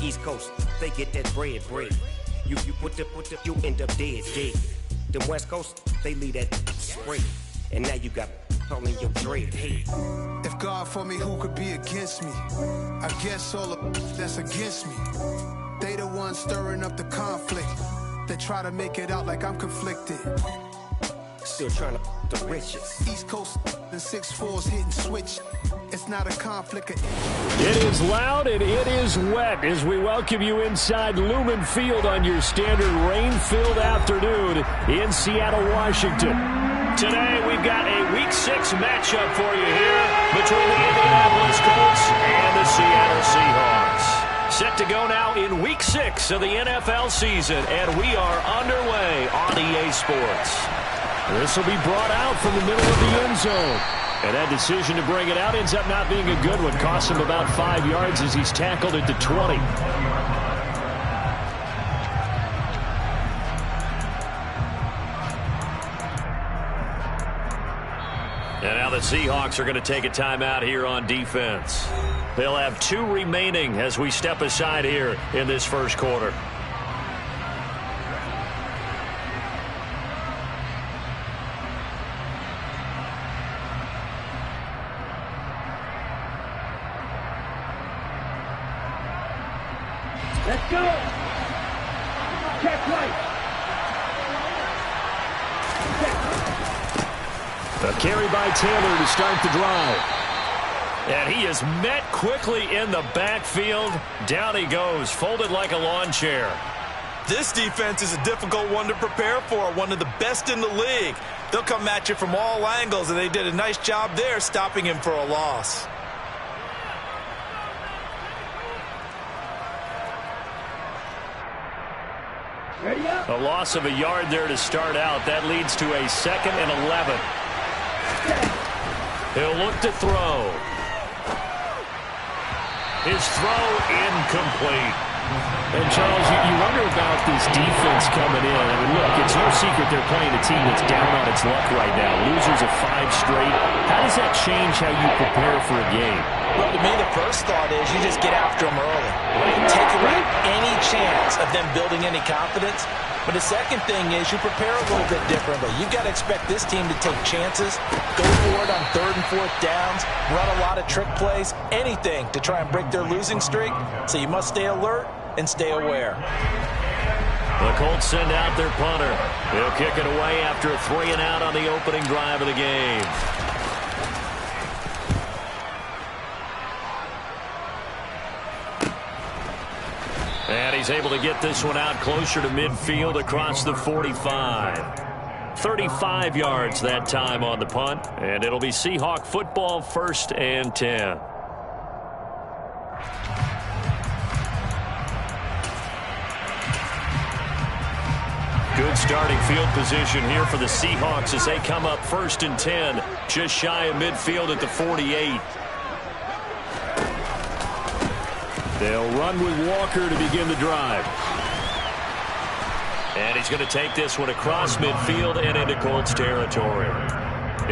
East Coast, they get that bread. You you end up dead. Them West Coast, they leave that spray. And now you got all in your dread. Hey. If God for me, who could be against me? I guess all the that's against me. They the ones stirring up the conflict. They try to make it out like I'm conflicted. Still trying to the riches. East Coast and 6'4's hitting switch. It's not a conflict. It is loud and it is wet as we welcome you inside Lumen Field on your standard rain-filled afternoon in Seattle, Washington. Today we've got a Week 6 matchup for you here between the Indianapolis Colts and the Seattle Seahawks. Set to go now in Week 6 of the NFL season, and we are underway on EA Sports. This will be brought out from the middle of the end zone. And that decision to bring it out ends up not being a good one. Costs him about 5 yards as he's tackled at the 20. And now the Seahawks are going to take a timeout here on defense. They'll have 2 remaining as we step aside here in this first quarter. Let's go! Check right! A carry by Taylor to start the drive. And he is met quickly in the backfield. Down he goes, folded like a lawn chair. This defense is a difficult one to prepare for, one of the best in the league. They'll come at you from all angles, and they did a nice job there stopping him for a loss. A loss of a yard there to start out. That leads to a 2nd and 11. He'll look to throw. His throw incomplete. And, Charles, you wonder about this defense coming in. I mean, look, it's no secret they're playing a team that's down on its luck right now. Losers of 5 straight. How does that change how you prepare for a game? Well, to me, the first thought is you just get after them early. Take away any chance of them building any confidence. But the second thing is you prepare a little bit differently. You've got to expect this team to take chances, go for it on 3rd and 4th downs, run a lot of trick plays, anything to try and break their losing streak. So you must stay alert and stay aware. The Colts send out their punter. He'll kick it away after a 3-and-out on the opening drive of the game. And he's able to get this one out closer to midfield across the 45. 35 yards that time on the punt, and it'll be Seahawk football 1st and 10. Good starting field position here for the Seahawks as they come up 1st and 10, just shy of midfield at the 48. They'll run with Walker to begin the drive. And he's going to take this one across midfield and into Colts territory.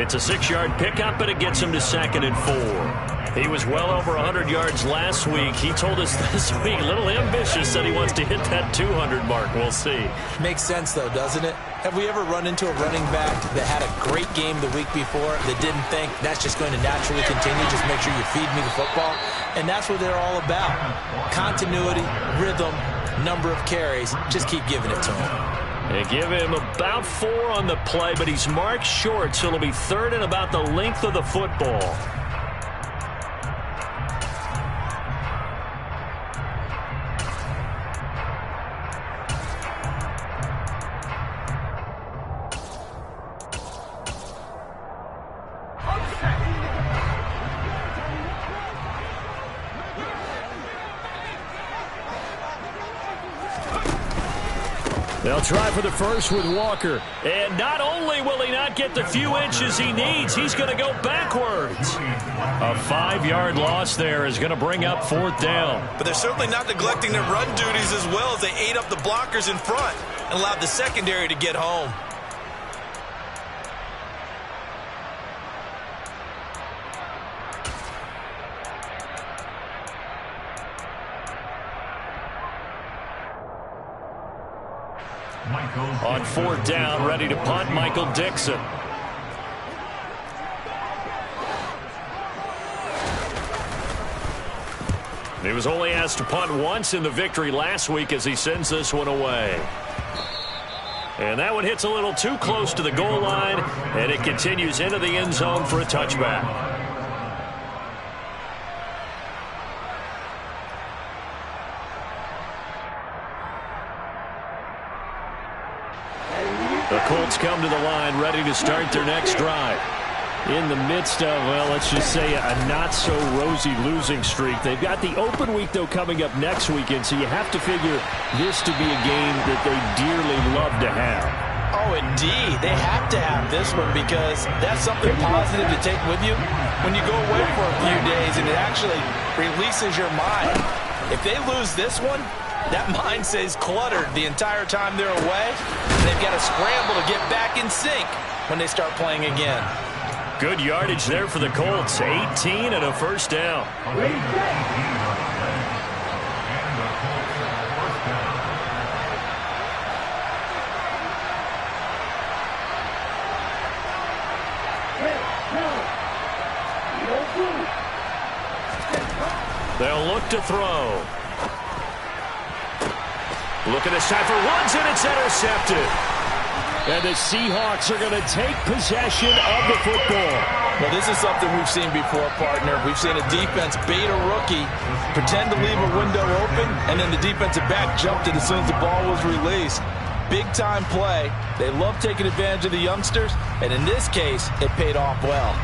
It's a 6-yard pickup, and it gets him to 2nd and 4. He was well over 100 yards last week. He told us this week, a little ambitious, that he wants to hit that 200 mark. We'll see. Makes sense, though, doesn't it? Have we ever run into a running back that had a great game the week before that didn't think that's just going to naturally continue? Just make sure you feed me the football. And that's what they're all about. Continuity, rhythm, number of carries. Just keep giving it to him. They give him about 4 on the play, but he's marked short, so it'll be 3rd and about the length of the football. They'll try for the first with Walker. And not only will he not get the few inches he needs, he's going to go backwards. A 5-yard loss there is going to bring up 4th down. But they're certainly not neglecting their run duties as well as they ate up the blockers in front and allowed the secondary to get home. On fourth down, ready to punt, Michael Dixon. He was only asked to punt once in the victory last week as he sends this one away. And that one hits a little too close to the goal line, and it continues into the end zone for a touchback. The Colts come to the line, ready to start their next drive. In the midst of, well, let's just say a not-so-rosy losing streak. They've got the open week, though, coming up next weekend, so you have to figure this to be a game that they dearly love to have. Oh, indeed. They have to have this one because that's something positive to take with you when you go away for a few days, and it actually releases your mind. If they lose this one, that mind stays cluttered the entire time they're away, and they've got to scramble to get back in sync when they start playing again. Good yardage there for the Colts. 18 and a first down. They'll look to throw. Looking this time for Woods, and it's intercepted. And the Seahawks are going to take possession of the football. Well, this is something we've seen before, partner. We've seen a defense bait a rookie, pretend to leave a window open, and then the defensive back jumped it as soon as the ball was released. Big-time play. They love taking advantage of the youngsters, and in this case, it paid off well.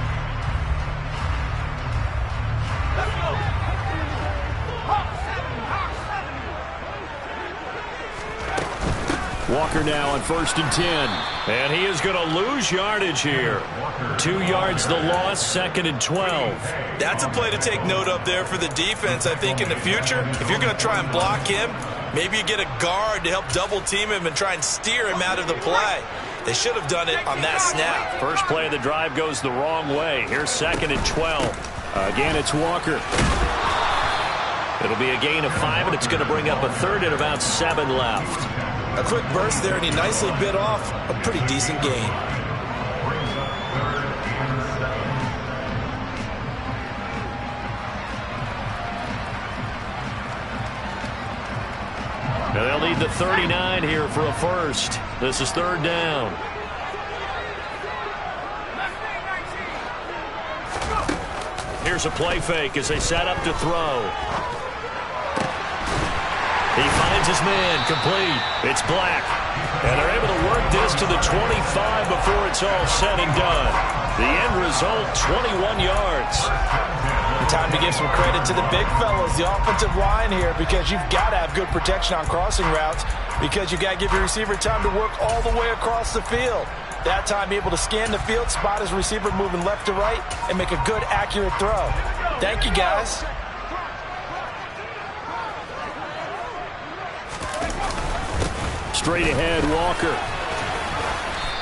Walker now on 1st and 10. And he is going to lose yardage here. 2 yards the loss, 2nd and 12. That's a play to take note of there for the defense. I think in the future, if you're going to try and block him, maybe you get a guard to help double team him and try and steer him out of the play. They should have done it on that snap. First play of the drive goes the wrong way. Here's 2nd and 12. Again, it's Walker. It'll be a gain of 5, and it's going to bring up a third and about 7 left. A quick burst there, and he nicely bit off a pretty decent gain. Now they'll need the 39 here for a first. This is 3rd down. Here's a play fake as they set up to throw. He finds his man, complete. It's Black. And they're able to work this to the 25 before it's all said and done. The end result, 21 yards. Time to give some credit to the big fellas, the offensive line here, because you've got to have good protection on crossing routes because you've got to give your receiver time to work all the way across the field. That time able to scan the field, spot his receiver moving left to right, and make a good, accurate throw. Thank you, guys. Straight ahead, Walker.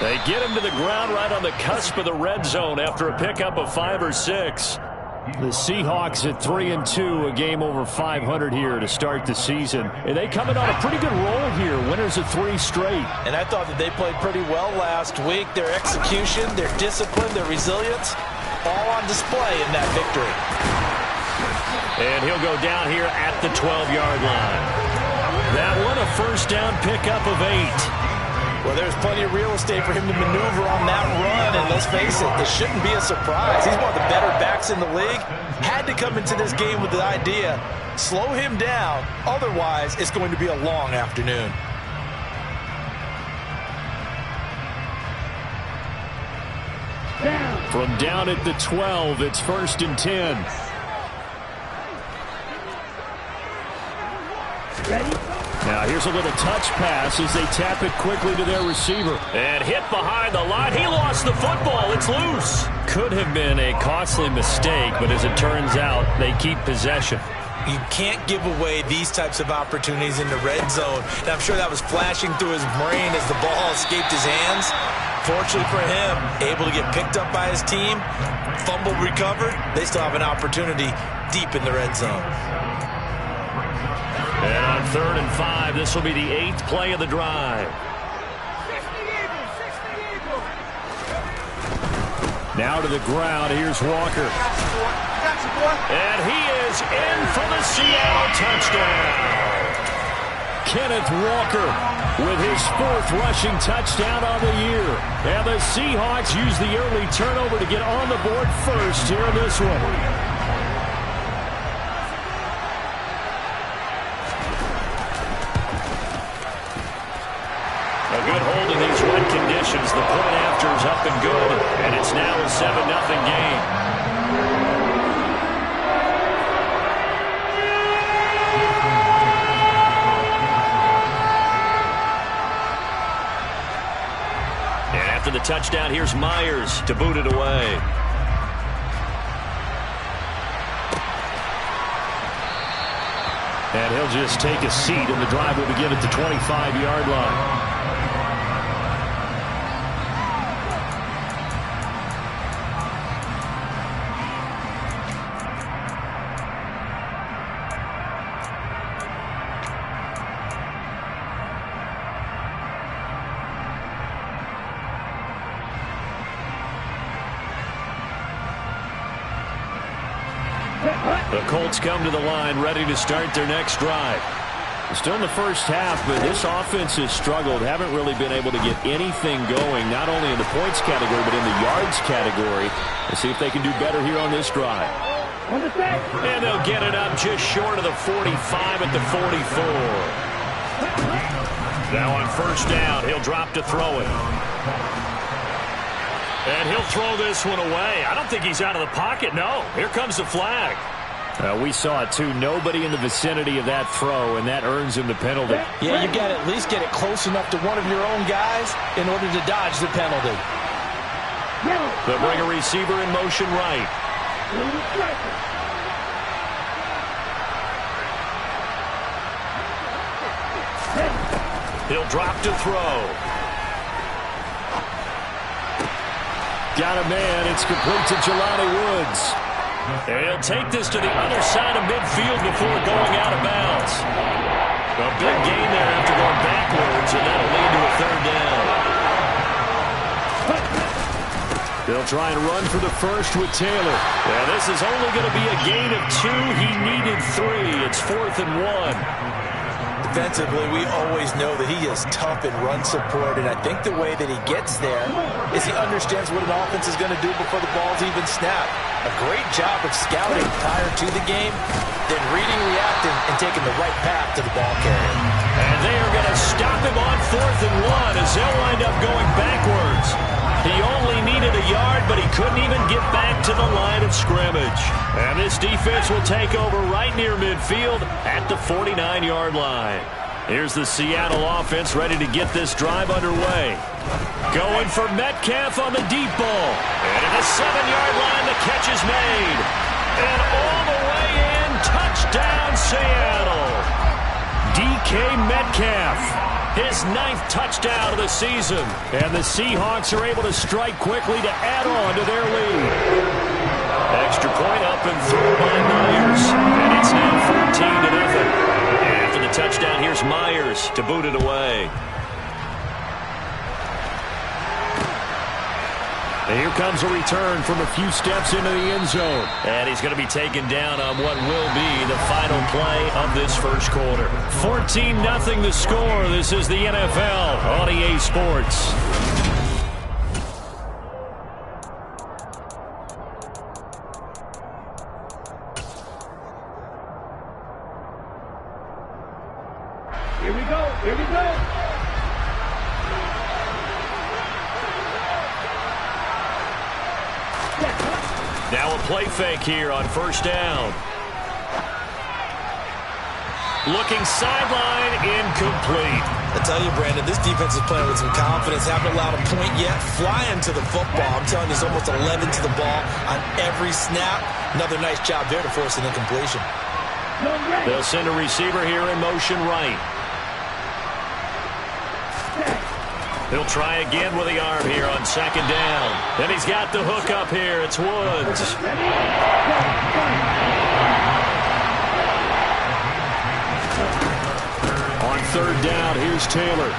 They get him to the ground right on the cusp of the red zone after a pickup of 5 or 6. The Seahawks at 3-2, a game over 500 here to start the season. And they coming on a pretty good roll here, winners of 3 straight. And I thought that they played pretty well last week. Their execution, their discipline, their resilience, all on display in that victory. And he'll go down here at the 12-yard line. That one, a first down pickup of 8. Well, there's plenty of real estate for him to maneuver on that run, and let's face it, it shouldn't be a surprise. He's one of the better backs in the league. Had to come into this game with the idea, slow him down, otherwise it's going to be a long afternoon. From down at the 12, it's 1st and 10. Ready? Now here's a little touch pass as they tap it quickly to their receiver. And hit behind the line. He lost the football. It's loose. Could have been a costly mistake, but as it turns out, they keep possession. You can't give away these types of opportunities in the red zone. And I'm sure that was flashing through his brain as the ball escaped his hands. Fortunately for him, able to get picked up by his team, fumble recovered. They still have an opportunity deep in the red zone. And on 3rd and 5, this will be the 8th play of the drive. Now to the ground. Here's Walker. And he is in for the Seattle touchdown. Kenneth Walker with his 4th rushing touchdown on the year. And the Seahawks use the early turnover to get on the board first here in this one. A good hold in these wet conditions. The point after is up and good, and it's now a 7-0 game. And after the touchdown, here's Myers to boot it away. And he'll just take a seat, and the drive will begin at the 25-yard line. The Colts come to the line, ready to start their next drive. Still in the first half, but this offense has struggled. Haven't really been able to get anything going, not only in the points category, but in the yards category. Let's see if they can do better here on this drive. And they'll get it up just short of the 45 at the 44. Now on first down, he'll drop to throw it. And he'll throw this one away. I don't think he's out of the pocket, no. Here comes the flag. We saw it, too. Nobody in the vicinity of that throw, and that earns him the penalty. Yeah, you got to at least get it close enough to one of your own guys in order to dodge the penalty. They'll bring a receiver in motion right. He'll drop to throw. Got a man. It's complete to Jelani Woods. And he'll take this to the other side of midfield before going out of bounds. A big gain there after going backwards, and that'll lead to a 3rd down. They'll try and run for the first with Taylor. And this is only going to be a gain of 2. He needed 3. It's 4th and 1. Defensively, we always know that he is tough in run support, and I think the way that he gets there is he understands what an offense is going to do before the ball's even snapped. A great job of scouting prior to the game, then reading, reacting, and taking the right path to the ball carrier. And they are going to stop him on 4th and 1 as they'll wind up going backwards. He only needed a yard, but he couldn't even get back to the line of scrimmage. And this defense will take over right near midfield at the 49-yard line. Here's the Seattle offense ready to get this drive underway. Going for Metcalf on the deep ball. And at the 7-yard line, the catch is made. And all the way in, touchdown Seattle. DK Metcalf. His 9th touchdown of the season. And the Seahawks are able to strike quickly to add on to their lead. Extra point up and through by Myers. And it's now 14-0. And after the touchdown, here's Myers to boot it away. And here comes a return from a few steps into the end zone. And he's going to be taken down on what will be the final play of this first quarter. 14-0 the score. This is the NFL on EA Sports. Here we go. Here we go. Now a play fake here on first down. Looking sideline, incomplete. I tell you, Brandon, this defense is playing with some confidence. Haven't allowed a point yet. Flying to the football. I'm telling you, there's almost 11 to the ball on every snap. Another nice job there to force an incompletion. They'll send a receiver here in motion right. He'll try again with the arm here on 2nd down. And he's got the hook up here. It's Woods. On 3rd down, here's Taylor.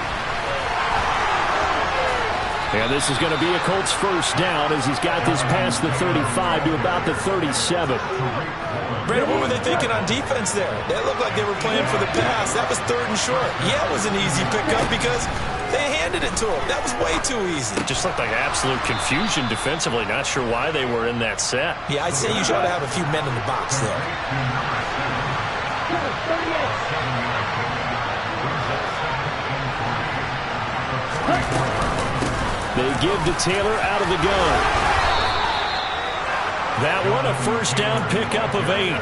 And this is going to be a Colts first down as he's got this past the 35 to about the 37. Brandon, what were they thinking on defense there? That looked like they were playing for the pass. That was 3rd and short. Yeah, it was an easy pickup because they handed it to him. That was way too easy. Just looked like absolute confusion defensively. Not sure why they were in that set. Yeah, I'd say you should have a few men in the box there. They give to Taylor out of the gun. That one a first down pickup of 8.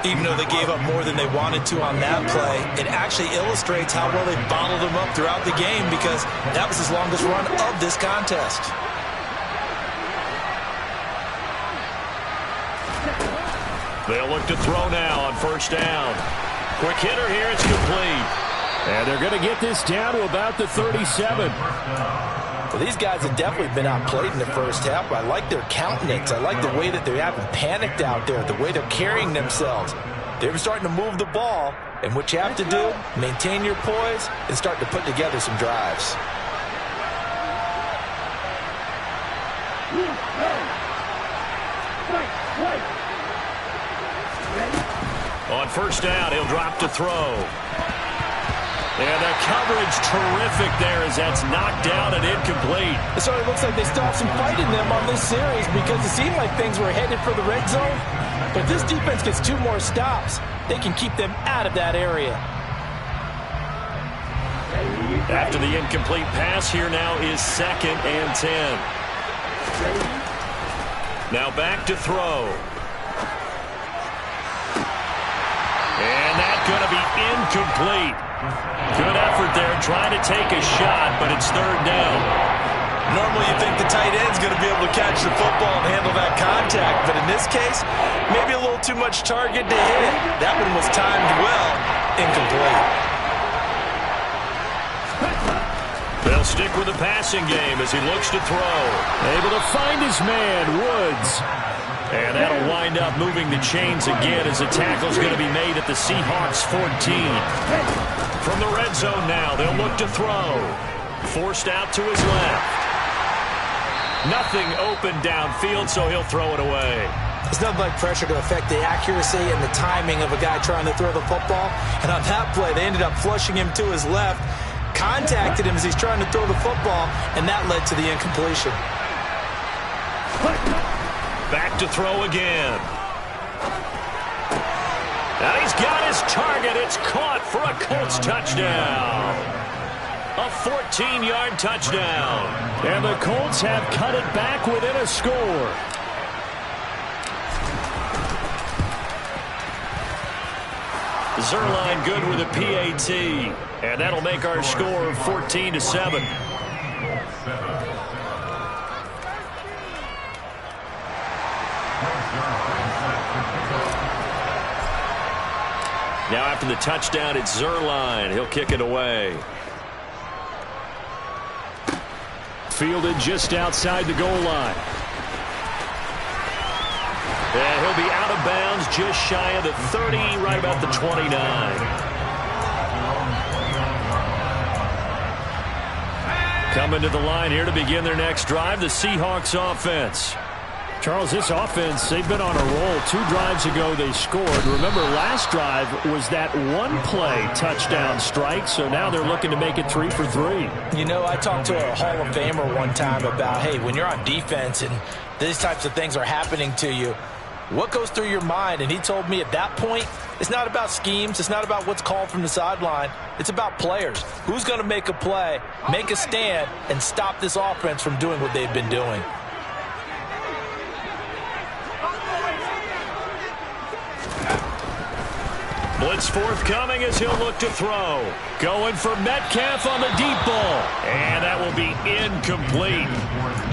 Even though they gave up more than they wanted to on that play, it actually illustrates how well they bottled them up throughout the game because that was his longest run of this contest. They'll look to throw now on first down. Quick hitter here, it's complete. And they're going to get this down to about the 37. Well, these guys have definitely been outplayed in the first half, but I like their countenance. I like the way that they haven't panicked out there, the way they're carrying themselves. They're starting to move the ball, and what you have to do, maintain your poise and start to put together some drives. On first down, he'll drop to throw. And the coverage terrific there as that's knocked down and incomplete. It sort of looks like they still have some fight in them on this series because it seemed like things were headed for the red zone. But this defense gets 2 more stops. They can keep them out of that area. After the incomplete pass, here now is 2nd and 10. Now back to throw. And that's going to be incomplete. Good effort there trying to take a shot, but it's 3rd down. Normally you think the tight end's going to be able to catch the football and handle that contact, but in this case, maybe a little too much target to hit. That one was timed well, incomplete. They'll stick with the passing game as he looks to throw. Able to find his man, Woods. And that'll wind up moving the chains again as a tackle's going to be made at the Seahawks 14. From the red zone now, they'll look to throw. Forced out to his left. Nothing open downfield, so he'll throw it away. It's nothing like pressure to affect the accuracy and the timing of a guy trying to throw the football. And on that play, they ended up flushing him to his left, contacted him as he's trying to throw the football, and that led to the incompletion. Back to throw again. Now he's got his target. It's caught for a Colts touchdown. A 14-yard touchdown. And the Colts have cut it back within a score. Zuerlein good with a PAT. And that'll make our score 14-7. Now after the touchdown, it's Zuerlein. He'll kick it away. Fielded just outside the goal line. And he'll be out of bounds just shy of the 30, right about the 29. Coming to the line here to begin their next drive, the Seahawks offense. Charles, this offense, they've been on a roll. 2 drives ago, they scored. Remember, last drive was that one-play touchdown strike, so now they're looking to make it 3 for 3. You know, I talked to a Hall of Famer one time about, hey, when you're on defense and these types of things are happening to you, what goes through your mind? And he told me at that point, it's not about schemes. It's not about what's called from the sideline. It's about players. Who's going to make a play, make a stand, and stop this offense from doing what they've been doing? Blitz forthcoming as he'll look to throw. Going for Metcalf on the deep ball. And that will be incomplete.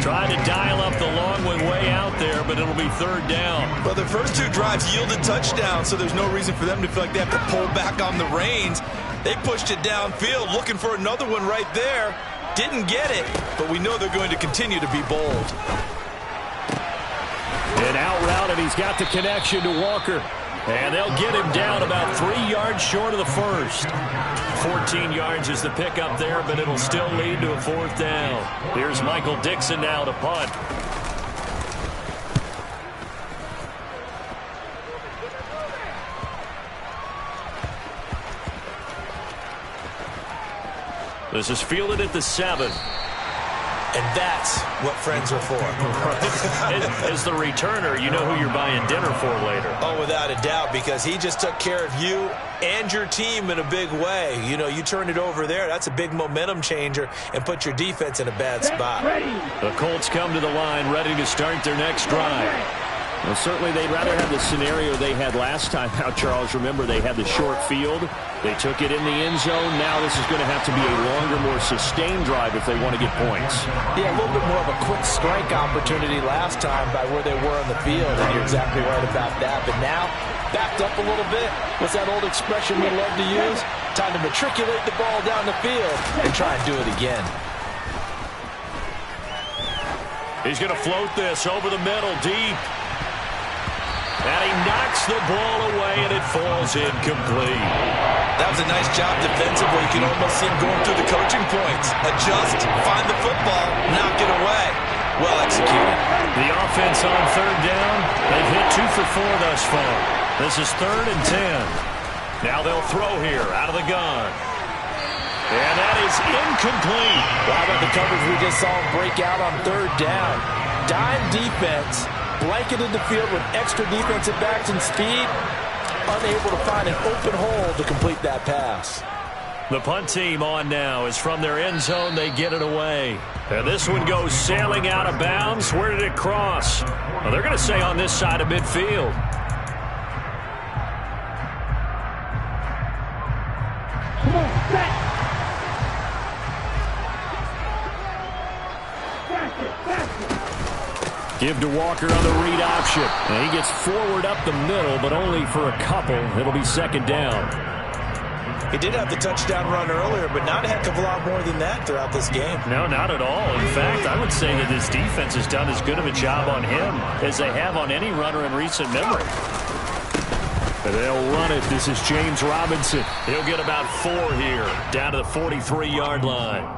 Trying to dial up the long one way out there, but it'll be 3rd down. Well, their first 2 drives yielded touchdowns, so there's no reason for them to feel like they have to pull back on the reins. They pushed it downfield, looking for another one right there. Didn't get it, but we know they're going to continue to be bold. An out route, and he's got the connection to Walker. And they'll get him down about 3 yards short of the first. 14 yards is the pickup there, but it'll still lead to a 4th down. Here's Michael Dickson now to punt. This is fielded at the 7. And that's what friends are for. As the returner, you know who you're buying dinner for later. Oh, without a doubt, because he just took care of you and your team in a big way. You know, you turn it over there, that's a big momentum changer and put your defense in a bad spot. The Colts come to the line ready to start their next drive. Well, certainly they'd rather have the scenario they had last time out, Charles. Remember, they had the short field. They took it in the end zone. Now this is going to have to be a longer, more sustained drive if they want to get points. Yeah, a little bit more of a quick strike opportunity last time by where they were on the field, and you're exactly right about that. But now, backed up a little bit. What's that old expression we love to use? Time to matriculate the ball down the field and try and do it again. He's going to float this over the middle, deep. And he knocks the ball away, and it falls incomplete. That was a nice job defensively. You can almost see him going through the coaching points. Adjust, find the football, knock it away. Well executed. The offense on 3rd down. They've hit 2 for 4 thus far. This is 3rd and 10. Now they'll throw here out of the gun. And that is incomplete. Wow, about the coverage we just saw him break out on 3rd down. Dime defense. Blanketed the field with extra defensive backs and speed, unable to find an open hole to complete that pass. The punt team on now is from their end zone. They get it away. And this one goes sailing out of bounds. Where did it cross? Well, they're going to say on this side of midfield. Come on, back. Give to Walker on the read option. And he gets forward up the middle, but only for a couple. It'll be 2nd down. He did have the touchdown run earlier, but not a heck of a lot more than that throughout this game. No, not at all. In fact, I would say that his defense has done as good of a job on him as they have on any runner in recent memory. They'll run it. This is James Robinson. He'll get about 4 here, down to the 43-yard line.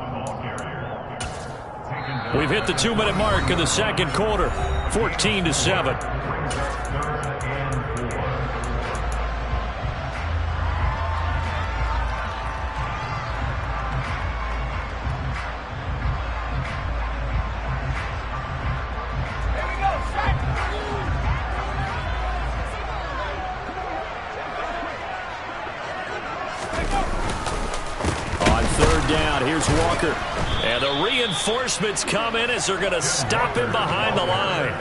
We've hit the 2-minute mark in the 2nd quarter, 14-7. On 3rd down, here's Walker. And the reinforcements come in as they're going to stop him behind the line.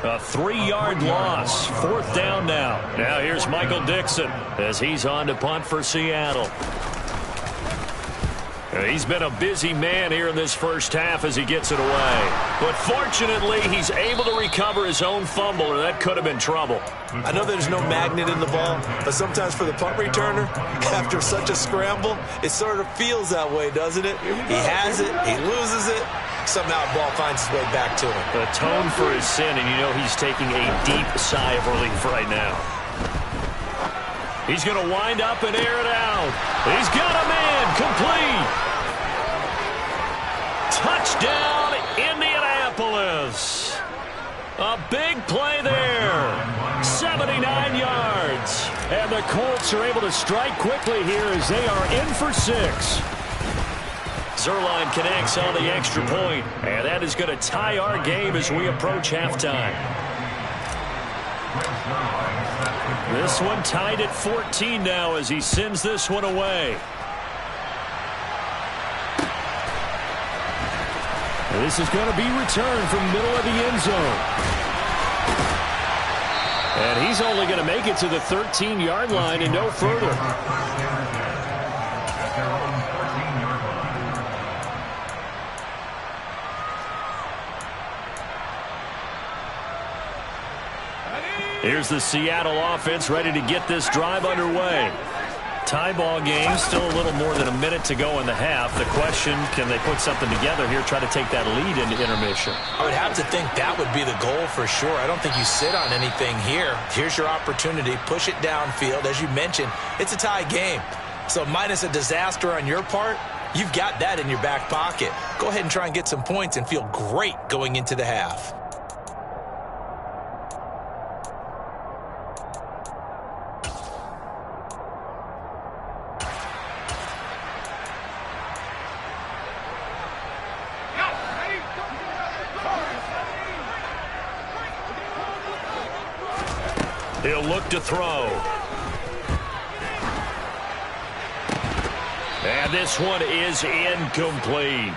A 3-yard loss. 4th down now. Now here's Michael Dickson as he's on to punt for Seattle. He's been a busy man here in this first half as he gets it away. But fortunately, he's able to recover his own fumble, or that could have been trouble. I know there's no magnet in the ball, but sometimes for the punt returner, after such a scramble, it sort of feels that way, doesn't it? He has it, he loses it, somehow the ball finds its way back to him. Atone for his sin, and you know he's taking a deep sigh of relief right now. He's going to wind up and air it out. He's got a man, complete. Touchdown, Indianapolis. A big play there. 79 yards. And the Colts are able to strike quickly here as they are in for 6. Zuerlein connects on the extra point, and that is going to tie our game as we approach halftime. This one tied at 14 now as he sends this one away. This is going to be returned from middle of the end zone. And he's only going to make it to the 13-yard line and no further. Here's the Seattle offense ready to get this drive underway. Tie ball game, still a little more than a minute to go in the half. The question, can they put something together here, try to take that lead into intermission? I would have to think that would be the goal for sure. I don't think you sit on anything here. Here's your opportunity. Push it downfield. As you mentioned, it's a tie game. So minus a disaster on your part, you've got that in your back pocket. Go ahead and try and get some points and feel great going into the half. He'll look to throw. And this one is incomplete.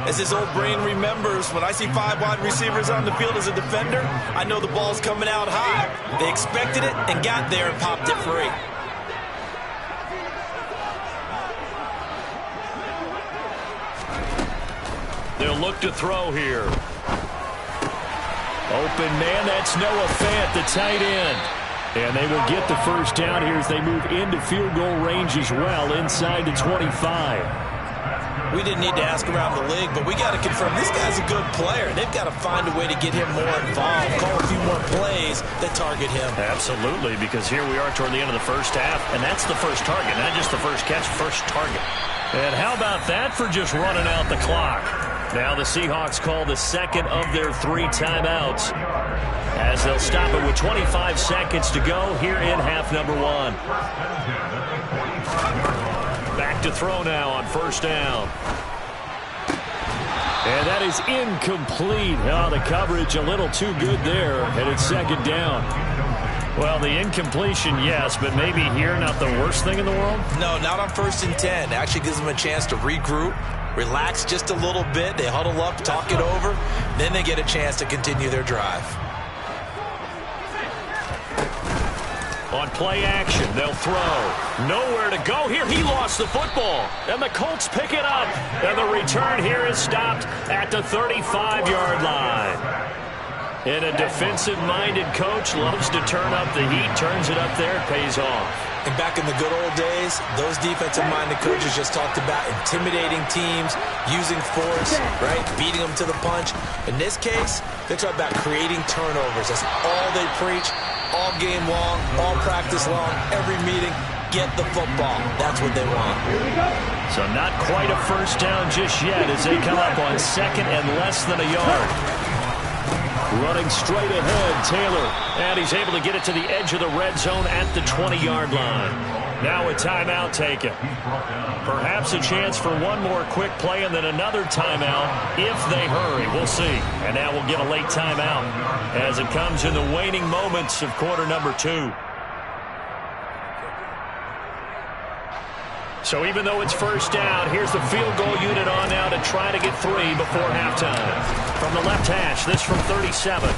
As his old brain remembers, when I see 5 wide receivers on the field as a defender, I know the ball's coming out high. They expected it and got there and popped it free. They'll look to throw here. Open man, that's Noah Fant, the tight end. And they will get the first down here as they move into field goal range as well, inside the 25. We didn't need to ask around the league, but we got to confirm this guy's a good player. They've got to find a way to get him more involved, call a few more plays that target him. Absolutely, because here we are toward the end of the first half, and that's the first target, not just the first catch, first target. And how about that for just running out the clock? Now the Seahawks call the second of their 3 timeouts as they'll stop it with 25 seconds to go here in half number 1. Back to throw now on first down. And that is incomplete. Oh, the coverage a little too good there, and it's second down. Well, the incompletion, yes, but maybe here not the worst thing in the world? No, not on 1st and 10. It actually gives them a chance to regroup, relax just a little bit. They huddle up, talk it over. Then they get a chance to continue their drive. On play action, they'll throw. Nowhere to go here. He lost the football. And the Colts pick it up. And the return here is stopped at the 35-yard line. And a defensive-minded coach loves to turn up the heat, turns it up there, it pays off. And back in the good old days, those defensive-minded coaches just talked about intimidating teams, using force, right, beating them to the punch. In this case, they talk about creating turnovers. That's all they preach, all game long, all practice long, every meeting. Get the football. That's what they want. So not quite a first down just yet as they come up on second and less than a yard. Running straight ahead, Taylor. And he's able to get it to the edge of the red zone at the 20-yard line. Now a timeout taken. Perhaps a chance for one more quick play and then another timeout if they hurry. We'll see. And now we'll get a late timeout as it comes in the waning moments of quarter number 2. So even though it's first down, here's the field goal unit on now to try to get 3 before halftime. From the left hash, this from 37.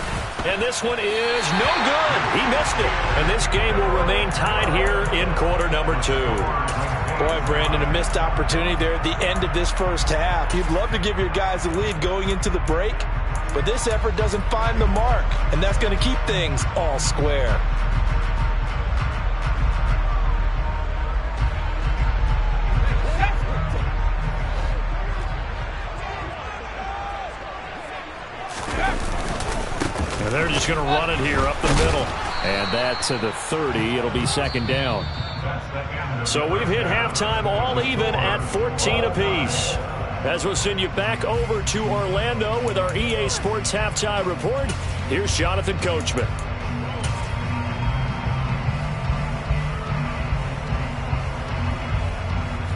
And this one is no good. He missed it. And this game will remain tied here in quarter number 2. Boy, Brandon, a missed opportunity there at the end of this first half. You'd love to give your guys a lead going into the break, but this effort doesn't find the mark, and that's going to keep things all square. They're just going to run it here up the middle. And that to the 30. It'll be second down. So we've hit halftime all even at 14 apiece. As we'll send you back over to Orlando with our EA Sports Halftime Report, here's Jonathan Coachman.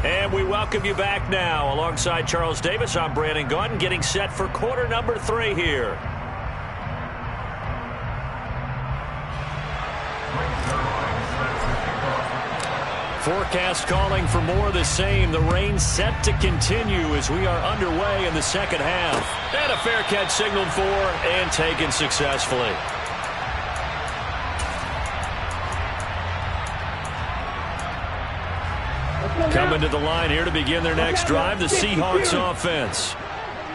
And we welcome you back now. Alongside Charles Davis, I'm Brandon Gaudin, getting set for quarter number 3 here. Forecast calling for more of the same. The rain set to continue as we are underway in the second half. And a fair catch signaled for and taken successfully. Coming to the line here to begin their next drive, the Seahawks offense.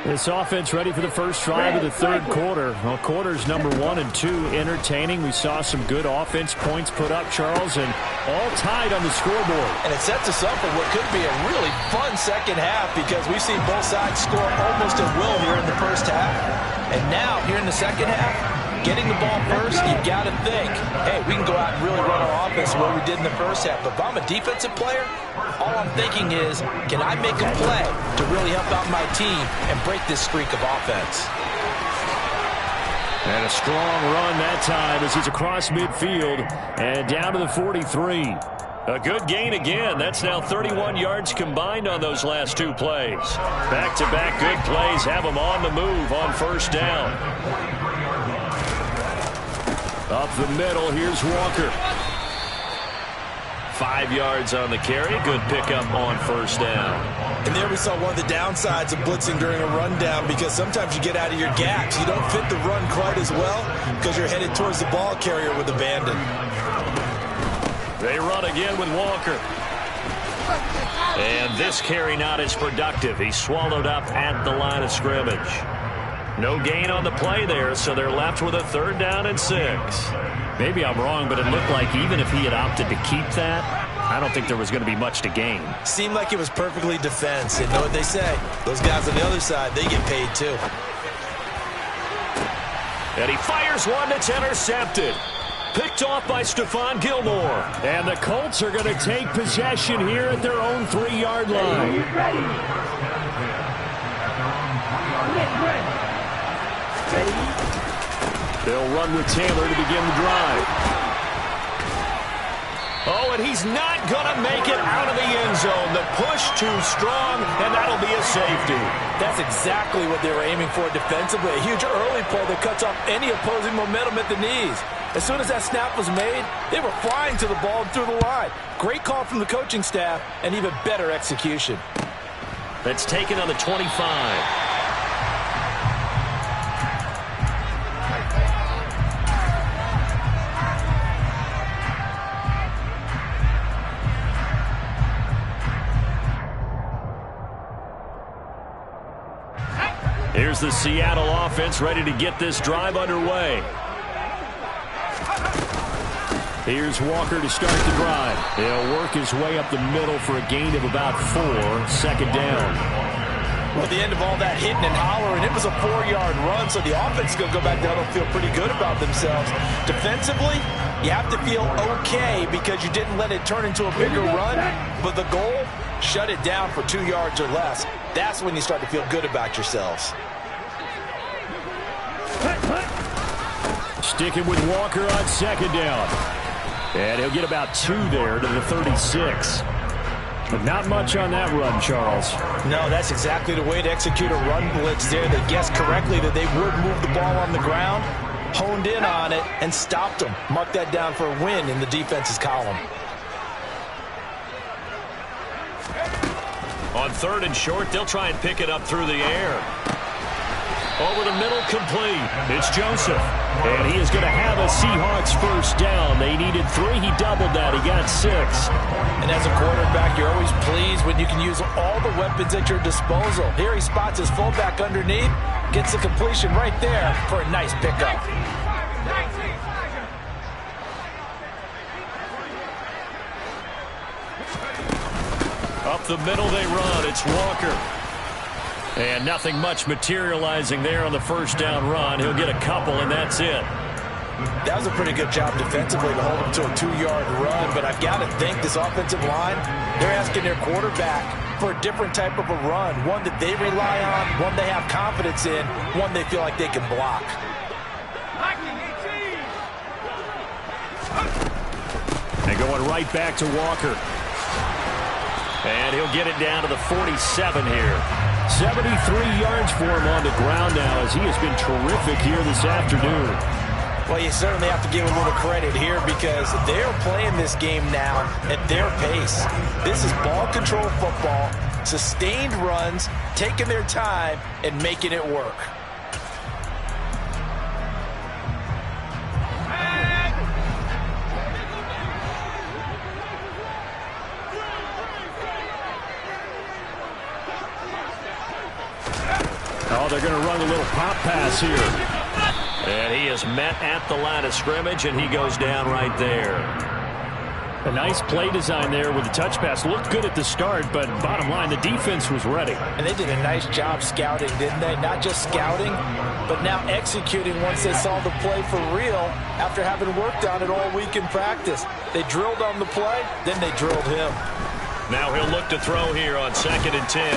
This offense ready for the first drive of the third quarter. Well, quarters number 1 and 2 entertaining. We saw some good offense points put up, Charles, and all tied on the scoreboard. And it sets us up for what could be a really fun second half because we've seen both sides score almost at will here in the first half. And now, here in the second half, getting the ball first, you've got to think, hey, we can go out and really run our offense the way we did in the first half. But if I'm a defensive player, all I'm thinking is, can I make a play to really help out my team and break this streak of offense? And a strong run that time as he's across midfield and down to the 43. A good gain again. That's now 31 yards combined on those last 2 plays. Back-to-back good plays have them on the move on first down. Up the middle, here's Walker. 5 yards on the carry. Good pickup on first down. And there we saw one of the downsides of blitzing during a rundown because sometimes you get out of your gaps. You don't fit the run quite as well because you're headed towards the ball carrier with abandon. They run again with Walker. And this carry not as productive. He's swallowed up at the line of scrimmage. No gain on the play there, so they're left with a 3rd down and 6. Maybe I'm wrong, but it looked like even if he had opted to keep that, I don't think there was going to be much to gain. Seemed like it was perfectly defense. And know what they say? Those guys on the other side, they get paid too. And he fires one that's intercepted. Picked off by Stephon Gilmore. And the Colts are going to take possession here at their own 3-yard line. They'll run with Taylor to begin the drive. Oh, and he's not going to make it out of the end zone. The push too strong, and that'll be a safety. That's exactly what they were aiming for defensively. A huge early play that cuts off any opposing momentum at the knees. As soon as that snap was made, they were flying to the ball and through the line. Great call from the coaching staff, and even better execution. That's taken on the 25. Here's the Seattle offense ready to get this drive underway. Here's Walker to start the drive. He'll work his way up the middle for a gain of about 4, 2nd down. Well, at the end of all that hitting and hollering, it was a 4-yard run, so the offense is going to go back down and feel pretty good about themselves. Defensively, you have to feel okay because you didn't let it turn into a bigger run, but the goal, shut it down for 2 yards or less. That's when you start to feel good about yourselves. Sticking with Walker on 2nd down. And he'll get about 2 there to the 36. But not much on that run, Charles. No, that's exactly the way to execute a run blitz there. They guessed correctly that they would move the ball on the ground, honed in on it, and stopped them. Mark that down for a win in the defense's column. On 3rd and short, they'll try and pick it up through the air. Over the middle, complete. It's Joseph. And he is going to have a Seahawks first down. They needed 3. He doubled that. He got 6. And as a quarterback, you're always pleased when you can use all the weapons at your disposal. Here he spots his fullback underneath, gets the completion right there for a nice pickup. Up the middle they run. It's Walker. And nothing much materializing there on the first down run. He'll get a couple, and that's it. That was a pretty good job defensively to hold him to a 2-yard run, but I've got to think this offensive line, they're asking their quarterback for a different type of a run, one that they rely on, one they have confidence in, one they feel like they can block. And going right back to Walker. And he'll get it down to the 47 here. 73 yards for him on the ground now as he has been terrific here this afternoon. Well, you certainly have to give a little credit here because they're playing this game now at their pace. This is ball control football, sustained runs, taking their time, and making it work. Oh, they're going to run a little pop pass here. And he is met at the line of scrimmage, and he goes down right there. A nice play design there with the touch pass. Looked good at the start, but bottom line, the defense was ready. And they did a nice job scouting, didn't they? Not just scouting, but now executing once they saw the play for real after having worked on it all week in practice. They drilled on the play, then they drilled him. Now he'll look to throw here on 2nd and 10.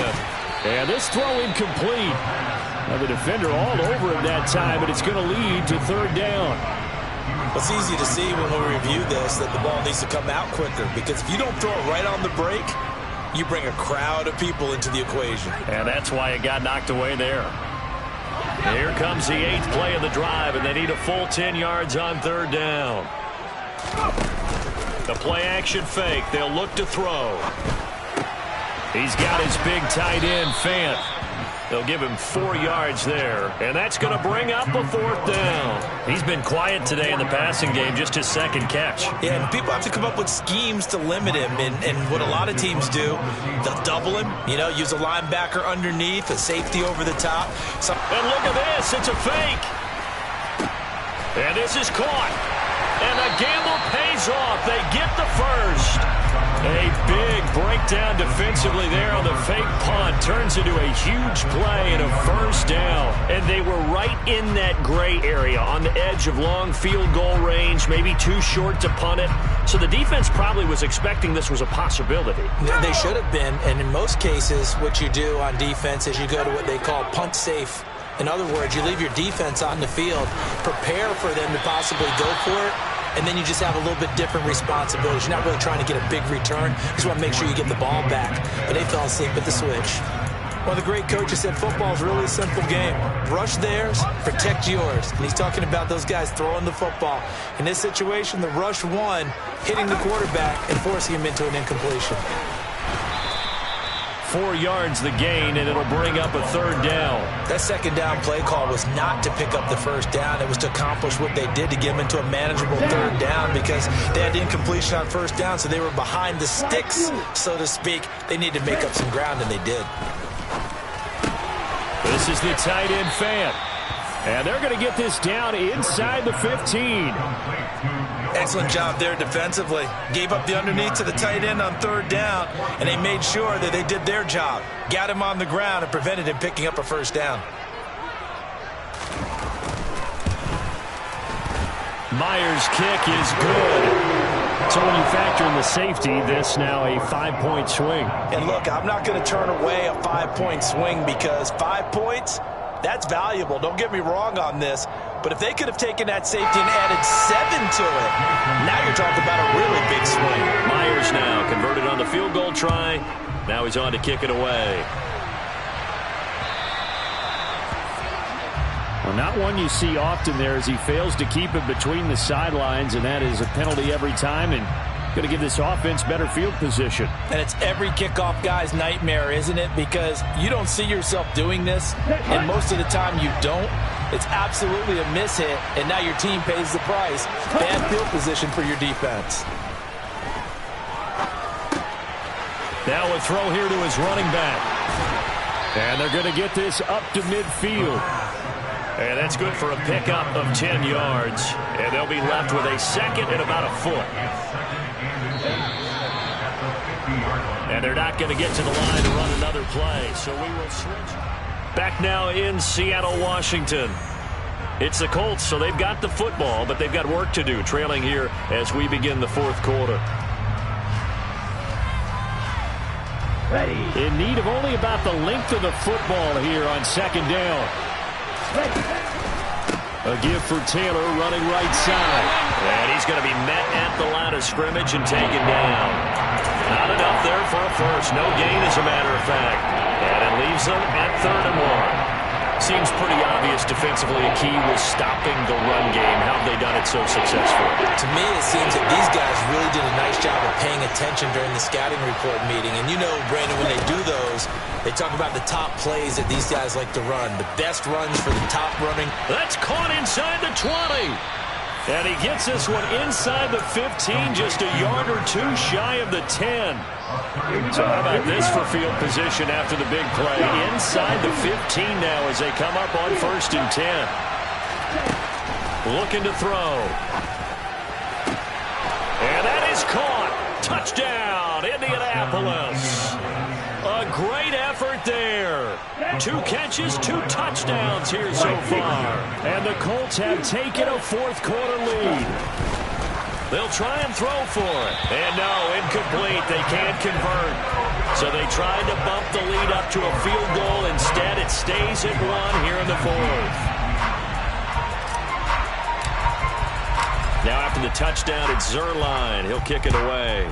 And this throw incomplete. Now the defender all over him that time, but it's going to lead to 3rd down. It's easy to see when we review this that the ball needs to come out quicker, because if you don't throw it right on the break, you bring a crowd of people into the equation. And that's why it got knocked away there. Here comes the 8th play of the drive, and they need a full 10 yards on 3rd down. The play action fake. They'll look to throw. He's got his big tight end, Fant. They'll give him 4 yards there, and that's going to bring up a 4th down. He's been quiet today in the passing game, just his 2nd catch. Yeah, and people have to come up with schemes to limit him, and what a lot of teams do, they'll double him, use a linebacker underneath, a safety over the top. And look at this, it's a fake. And this is caught. And the gamble pays off. They get the first. A big breakdown defensively there on the fake punt. Turns into a huge play and a 1st down. And they were right in that gray area on the edge of long field goal range, maybe too short to punt it. So the defense probably was expecting this was a possibility. They should have been, and in most cases, what you do on defense is you go to what they call punt safe. In other words, you leave your defense on the field, prepare for them to possibly go for it, and then you just have a little bit different responsibilities. You're not really trying to get a big return. You just want to make sure you get the ball back. But they fell asleep at the switch. One of the great coaches said football is really a simple game. Rush theirs, protect yours. And he's talking about those guys throwing the football. In this situation, the rush won, hitting the quarterback and forcing him into an incompletion. 4 yards the gain, and it'll bring up a 3rd down. That 2nd down play call was not to pick up the 1st down. It was to accomplish what they did to get them into a manageable 3rd down, because they had incompletion on 1st down, so they were behind the sticks, so to speak. They needed to make up some ground, and they did. This is the tight end, Fant. And they're going to get this down inside the 15. Excellent job there defensively. Gave up the underneath to the tight end on 3rd down, and they made sure that they did their job. Got him on the ground and prevented him picking up a 1st down. Myers' kick is good. So when you factor in the safety, this now a 5-point swing. And look, I'm not going to turn away a 5-point swing, because 5 points, that's valuable. Don't get me wrong on this. But if they could have taken that safety and added 7 to it, now you're talking about a really big swing. Myers now converted on the field goal try. Now he's on to kick it away. Well, not one you see often there, as he fails to keep it between the sidelines, and that is a penalty every time, and going to give this offense better field position. And it's every kickoff guy's nightmare, isn't it? Because you don't see yourself doing this, and most of the time you don't. It's absolutely a miss hit, and now your team pays the price. Bad field position for your defense. Now a throw here to his running back. And they're going to get this up to midfield. And that's good for a pickup of 10 yards. And they'll be left with a 2nd and about a foot. And they're not going to get to the line to run another play. So we will switch. Back now in Seattle, Washington. It's the Colts, so they've got the football, but they've got work to do, trailing here as we begin the 4th quarter. Ready. In need of only about the length of the football here on 2nd down. Ready. A give for Taylor running right side. And he's going to be met at the line of scrimmage and taken down. Not enough there for a first. No gain, as a matter of fact. And it leaves them at 3rd and 1. Seems pretty obvious defensively a key was stopping the run game. How have they done it so successfully? To me, it seems that these guys really did a nice job of paying attention during the scouting report meeting. And you know, Brandon, when they do those, they talk about the top plays that these guys like to run. The best runs for the top running. That's caught inside the 20. And he gets this one inside the 15, just a yard or two shy of the 10. So how about this for field position after the big play? Inside the 15 now as they come up on 1st and 10. Looking to throw. And that is caught. Touchdown, Indianapolis. A great effort there. 2 catches, 2 touchdowns here so far. And the Colts have taken a 4th quarter lead. They'll try and throw for it. And no, incomplete. They can't convert. So they tried to bump the lead up to a field goal. Instead, it stays at 1 here in the 4th. Now after the touchdown, it's Zuerlein. He'll kick it away.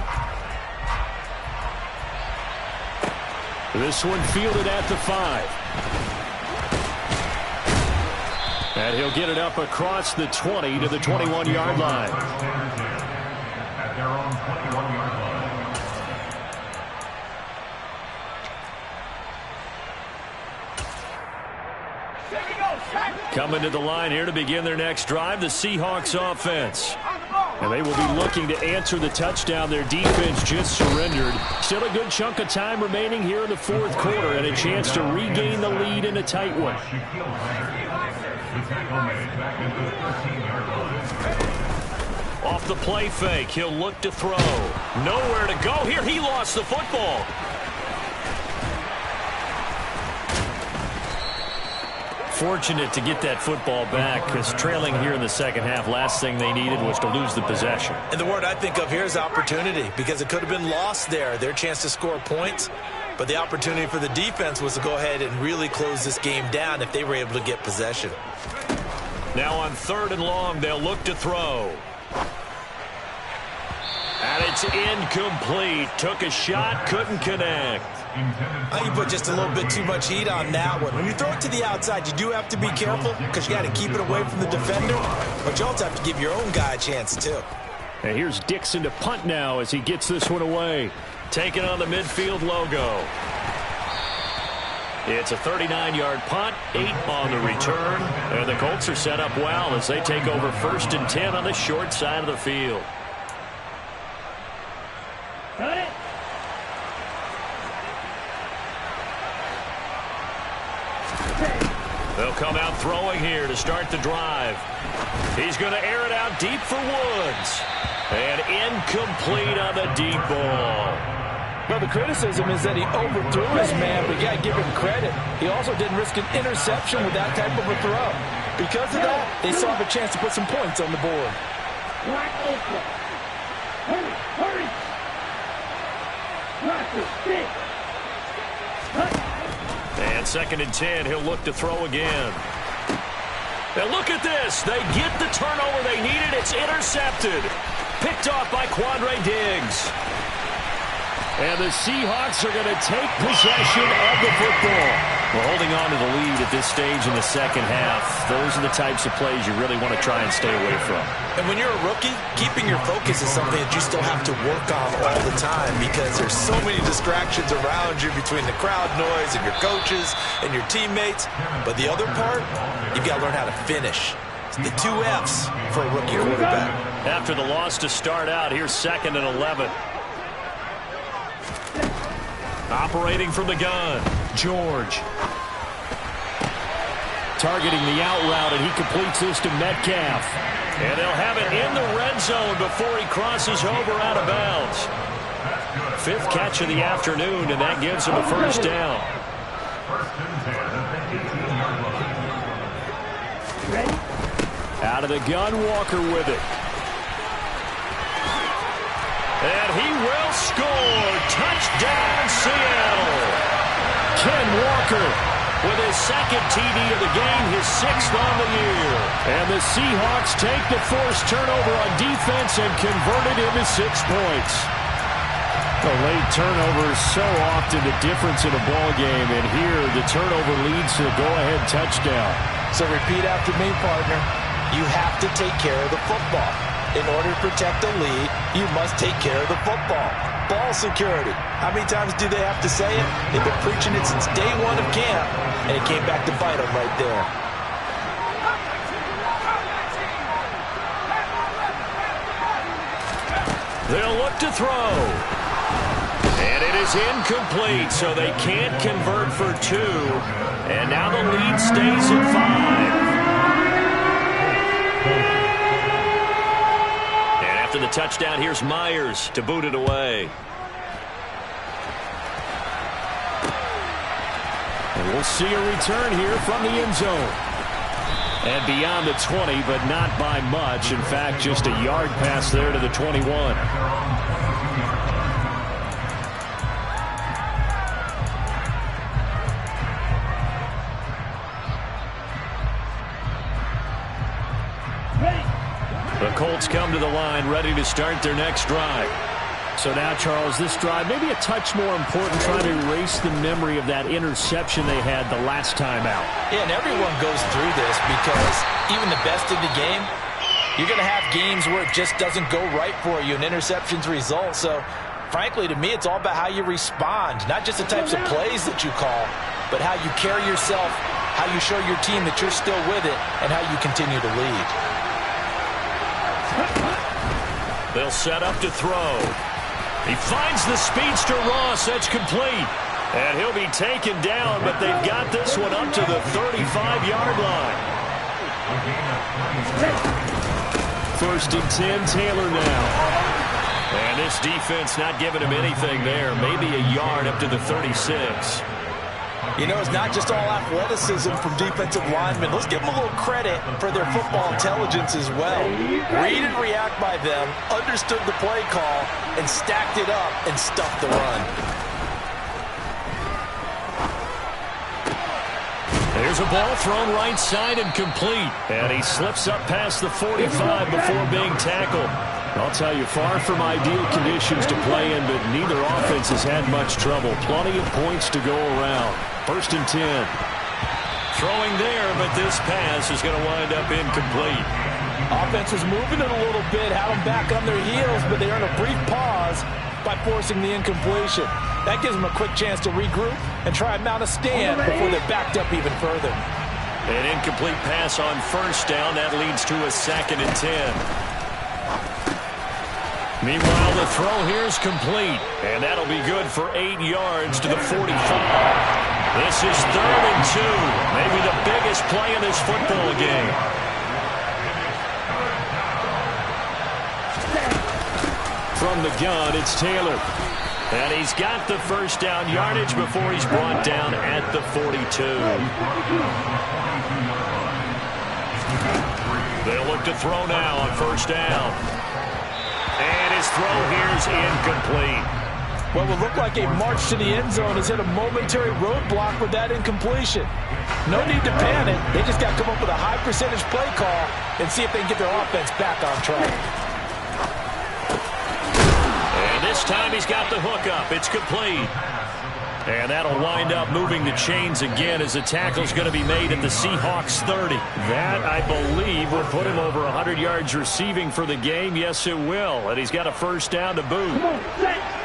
This one fielded at the 5. And he'll get it up across the 20 to the 21-yard line. At their own 21-yard line. Coming to the line here to begin their next drive, the Seahawks offense. And they will be looking to answer the touchdown their defense just surrendered. Still a good chunk of time remaining here in the 4th quarter and a chance to regain the lead in a tight one. Off the play fake, he'll look to throw. Nowhere to go here. He lost the football. Fortunate to get that football back because trailing here in the second half, last thing they needed was to lose the possession. And the word I think of here is opportunity because it could have been lost there, their chance to score points. But the opportunity for the defense was to go ahead and really close this game down if they were able to get possession. Now on 3rd and long, they'll look to throw. And it's incomplete. Took a shot, couldn't connect. You put just a little bit too much heat on that one. When you throw it to the outside, you do have to be careful because you got to keep it away from the defender. But you also have to give your own guy a chance, too. And here's Dixon to punt now as he gets this one away. Taking on the midfield logo. It's a 39-yard punt, 8 on the return. And the Colts are set up well as they take over 1st and 10 on the short side of the field. Got it. They'll come out throwing here to start the drive. He's going to air it out deep for Woods. And incomplete on the deep ball. Well, the criticism is that he overthrew his man, but you got to give him credit. He also didn't risk an interception with that type of a throw. Because of that, they saw the chance to put some points on the board. Hurry, hurry. And 2nd and 10, he'll look to throw again. And look at this. They get the turnover they needed. It's intercepted. Picked off by Quandre Diggs. And the Seahawks are going to take possession of the football. We're holding on to the lead at this stage in the second half. Those are the types of plays you really want to try and stay away from. And when you're a rookie, keeping your focus is something that you still have to work on all the time because there's so many distractions around you between the crowd noise and your coaches and your teammates. But the other part, you've got to learn how to finish. It's the 2 F's for a rookie quarterback. After the loss to start out, here's 2nd and 11. Operating from the gun, George. Targeting the out route, and he completes this to Metcalf. And they'll have it in the red zone before he crosses over out of bounds. 5th catch of the afternoon, and that gives him a 1st down. Out of the gun, Walker with it. And he will score. Touchdown, Seattle. Ken Walker with his 2nd TD of the game, his 6th on the year. And the Seahawks take the forced turnover on defense and convert it into 6 points. The late turnover is so often the difference in a ball game, and here the turnover leads to the go-ahead touchdown. So repeat after me, partner. You have to take care of the football. In order to protect the lead, you must take care of the football. Ball security. How many times do they have to say it? They've been preaching it since day 1 of camp, and it came back to bite them right there. They'll look to throw. And it is incomplete, so they can't convert for 2. And now the lead stays at 5. And after the touchdown, here's Myers to boot it away. And we'll see a return here from the end zone. And beyond the 20, but not by much. In fact, just a yard pass there to the 21. The Colts come to the line, ready to start their next drive. So now, Charles, this drive maybe a touch more important, trying to erase the memory of that interception they had the last time out. Yeah, and everyone goes through this because even the best in the game, you're going to have games where it just doesn't go right for you and interceptions result. So, frankly, to me, it's all about how you respond, not just the types of plays that you call, but how you carry yourself, how you show your team that you're still with it, and how you continue to lead. They'll set up to throw. He finds the speedster Ross. That's complete. And he'll be taken down, but they've got this one up to the 35-yard line. 1st and 10, Taylor now. And this defense not giving him anything there. Maybe a yard up to the 36. You know, it's not just all athleticism from defensive linemen. Let's give them a little credit for their football intelligence as well. Read and react by them, understood the play call, and stacked it up and stuffed the run. There's a ball thrown right side and complete. And he slips up past the 45 before being tackled. I'll tell you, far from ideal conditions to play in, but neither offense has had much trouble. Plenty of points to go around. 1st and 10. Throwing there, but this pass is going to wind up incomplete. Offense was moving it a little bit, had them back on their heels, but they earned a brief pause by forcing the incompletion. That gives them a quick chance to regroup and try and mount a stand before they're backed up even further. An incomplete pass on 1st down. That leads to a 2nd and 10. Meanwhile, the throw here is complete, and that'll be good for 8 yards to the 45. This is 3rd and 2, maybe the biggest play in this football game. From the gun, it's Taylor. And he's got the 1st down yardage before he's brought down at the 42. They'll look to throw now on 1st down. And his throw here is incomplete. What will look like a march to the end zone has hit a momentary roadblock with that incompletion. No need to panic. They just got to come up with a high percentage play call and see if they can get their offense back on track. And this time he's got the hook up. It's complete. And that'll wind up moving the chains again as the tackle's going to be made at the Seahawks 30. That, I believe, will put him over 100 yards receiving for the game. Yes, it will. And he's got a 1st down to boot. Come on, set.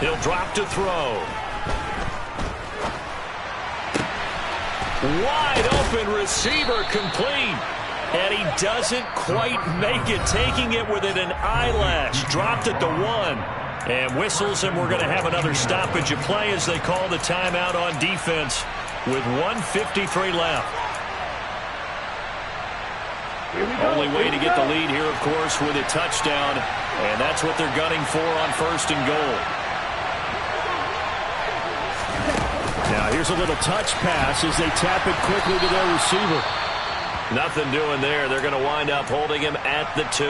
He'll drop to throw. Wide open receiver complete. And he doesn't quite make it, taking it within an eyelash. Dropped at the 1. And whistles, and we're going to have another stoppage of play as they call the timeout on defense with 1:53 left. Only way to get the lead here, of course, with a touchdown. And that's what they're gunning for on 1st and goal. Now here's a little touch pass as they tap it quickly to their receiver. Nothing doing there. They're going to wind up holding him at the 2.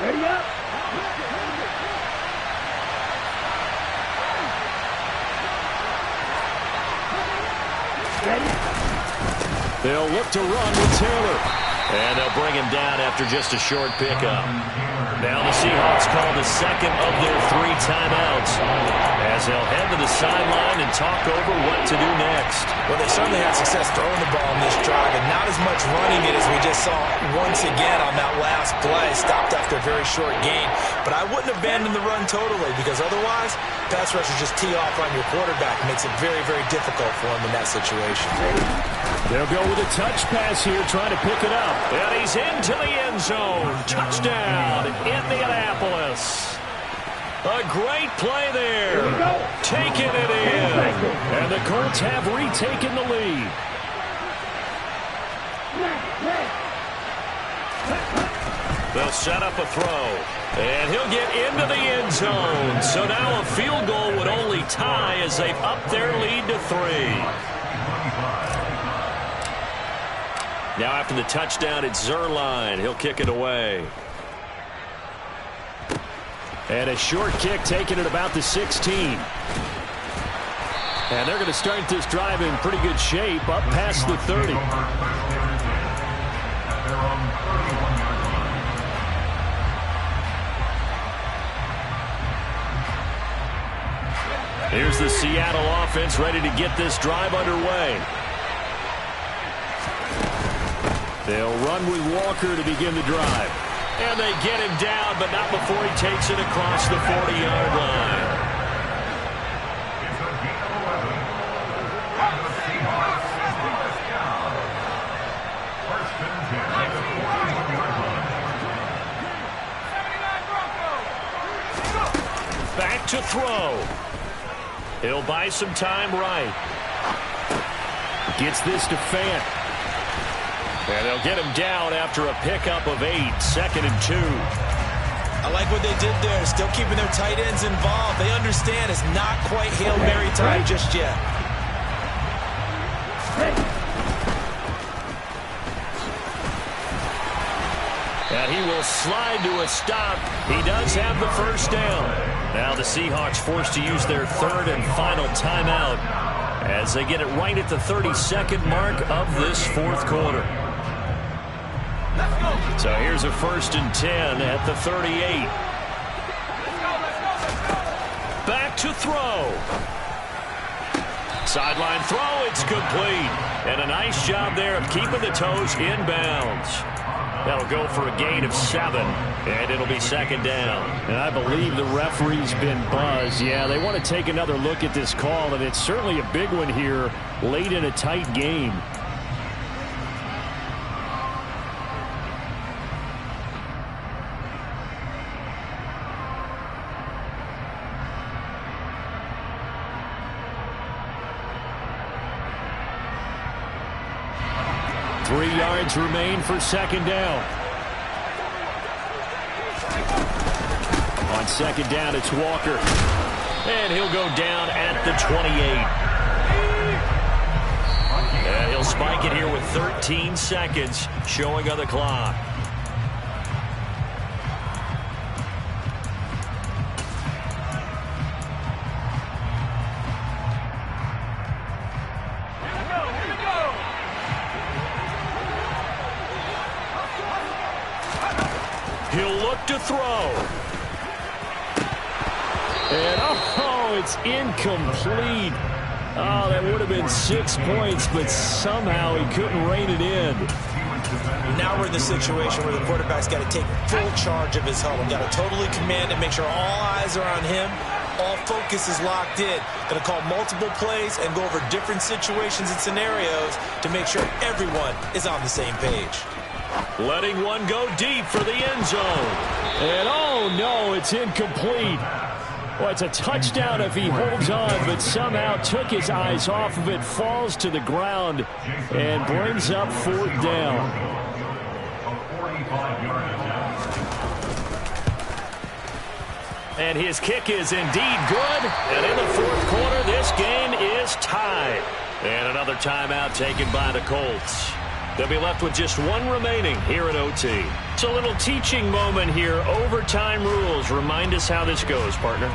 Ready up. They'll look to run with Taylor. And they'll bring him down after just a short pickup. Now the Seahawks call the second of their 3 timeouts as they'll head to the sideline and talk over what to do next. Well, they certainly had success throwing the ball in this drive and not as much running it as we just saw once again on that last play. Stopped after a very short gain. But I wouldn't abandon the run totally because otherwise pass rushers just tee off on your quarterback. It makes it very, very difficult for him in that situation. They'll go with a touch pass here, trying to pick it up. And he's into the end zone. Touchdown, Indianapolis. A great play there. Taking it in. And the Colts have retaken the lead. They'll set up a throw. And he'll get into the end zone. So now a field goal would only tie as they've upped their lead to 3. Now after the touchdown, it's Zuerlein. He'll kick it away. And a short kick taken at about the 16. And they're going to start this drive in pretty good shape up past the 30. Here's the Seattle offense ready to get this drive underway. They'll run with Walker to begin the drive. And they get him down, but not before he takes it across the 40-yard line. Back to throw. He'll buy some time right. Gets this to Fant. And they'll get him down after a pickup of 8, 2nd and 2. I like what they did there, still keeping their tight ends involved. They understand it's not quite Hail Mary time just yet. And he will slide to a stop. He does have the first down. Now the Seahawks forced to use their 3rd and final timeout as they get it right at the 32nd mark of this 4th quarter. So here's a 1st and 10 at the 38. Back to throw. Sideline throw, it's complete. And a nice job there of keeping the toes inbounds. That'll go for a gain of 7, and it'll be 2nd down. And I believe the referee's been buzzed. Yeah, they want to take another look at this call, and it's certainly a big one here late in a tight game. Three yards remain for 2nd down. On 2nd down, it's Walker. And he'll go down at the 28. And he'll spike it here with 13 seconds showing on the clock. He'll look to throw. And, oh, it's incomplete. Oh, that would have been 6 points, but somehow he couldn't rein it in. Now we're in the situation where the quarterback's got to take full charge of his helmet. Got to totally command it, make sure all eyes are on him. All focus is locked in. Going to call multiple plays and go over different situations and scenarios to make sure everyone is on the same page. Letting one go deep for the end zone. And, oh, no, it's incomplete. Well, it's a touchdown if he holds on, but somehow took his eyes off of it, falls to the ground, and brings up 4th down. And his kick is indeed good. And in the 4th quarter, this game is tied. And another timeout taken by the Colts. They'll be left with just 1 remaining here at OT. It's a little teaching moment here. Overtime rules. Remind us how this goes, partner.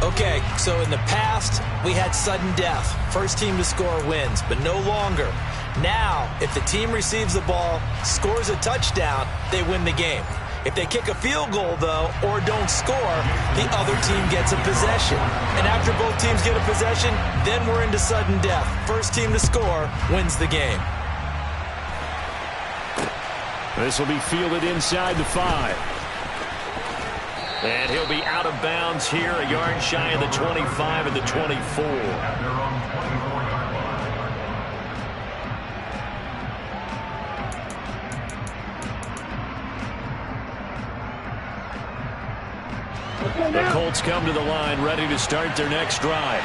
Okay, so in the past, we had sudden death. First team to score wins, but no longer. Now, if the team receives the ball, scores a touchdown, they win the game. If they kick a field goal, though, or don't score, the other team gets a possession. And after both teams get a possession, then we're into sudden death. First team to score wins the game. This will be fielded inside the 5. And he'll be out of bounds here, a yard shy of the 25 and the 24. The Colts come to the line, ready to start their next drive.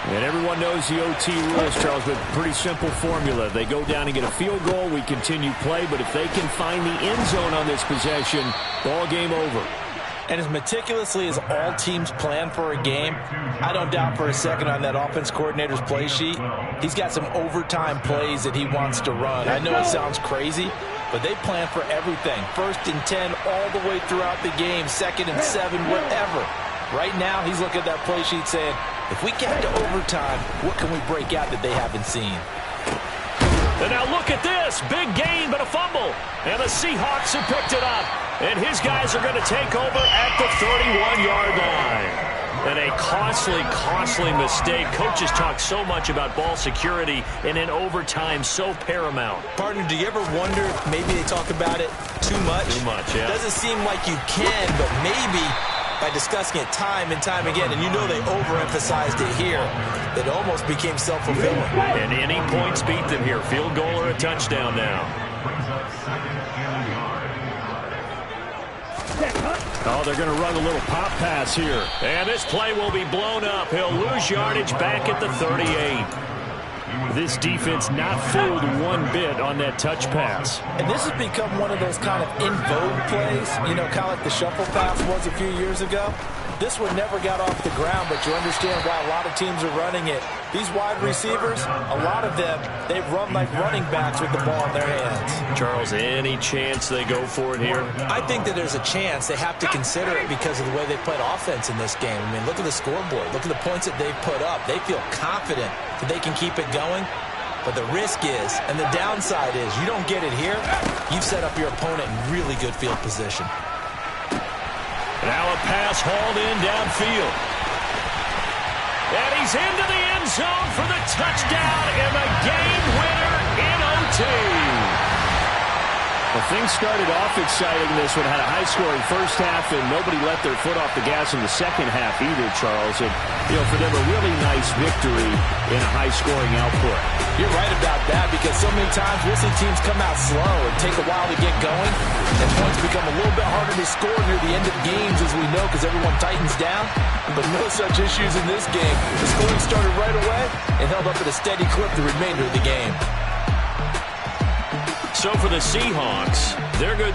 And everyone knows the OT rules, Charles, but pretty simple formula. They go down and get a field goal, we continue play, but if they can find the end zone on this possession, ball game over. And as meticulously as all teams plan for a game, I don't doubt for a second on that offense coordinator's play sheet, he's got some overtime plays that he wants to run. I know it sounds crazy, but they plan for everything. 1st and 10 all the way throughout the game, 2nd and 7, whatever. Right now, he's looking at that play sheet saying, if we get to overtime, what can we break out that they haven't seen? And now look at this. Big gain, but a fumble. And the Seahawks have picked it up. And his guys are going to take over at the 31-yard line. And a costly mistake. Coaches talk so much about ball security, and in overtime, so paramount. Partner, do you ever wonder if maybe they talk about it too much? Too much, yeah. It doesn't seem like you can, but maybe by discussing it time and time again, and you know they overemphasized it here, it almost became self-fulfilling. And any points beat them here. Field goal or a touchdown now. Oh, they're going to run a little pop pass here. And this play will be blown up. He'll lose yardage back at the 38. This defense not fooled one bit on that touch pass. And this has become one of those kind of in vogue plays, you know, kind of like the shuffle pass was a few years ago. This one never got off the ground, but you understand why a lot of teams are running it. These wide receivers, a lot of them, they run like running backs with the ball in their hands. Charles, any chance they go for it here? I think that there's a chance. They have to consider it because of the way they played offense in this game. I mean, look at the scoreboard. Look at the points that they've put up. They feel confident that they can keep it going. But the risk is, and the downside is, you don't get it here, you've set up your opponent in really good field position. Now a pass hauled in downfield. And he's into the end zone for the touchdown and the game winner in OT. Well, things started off exciting this one. Had a high-scoring first half, and nobody let their foot off the gas in the second half either, Charles. And, you know, for them, a really nice victory in a high-scoring output. You're right about that because so many times we'll see teams come out slow and take a while to get going, and points become a little bit harder to score near the end of games, as we know, because everyone tightens down. But no such issues in this game. The scoring started right away and held up at a steady clip the remainder of the game. So for the Seahawks, they're good.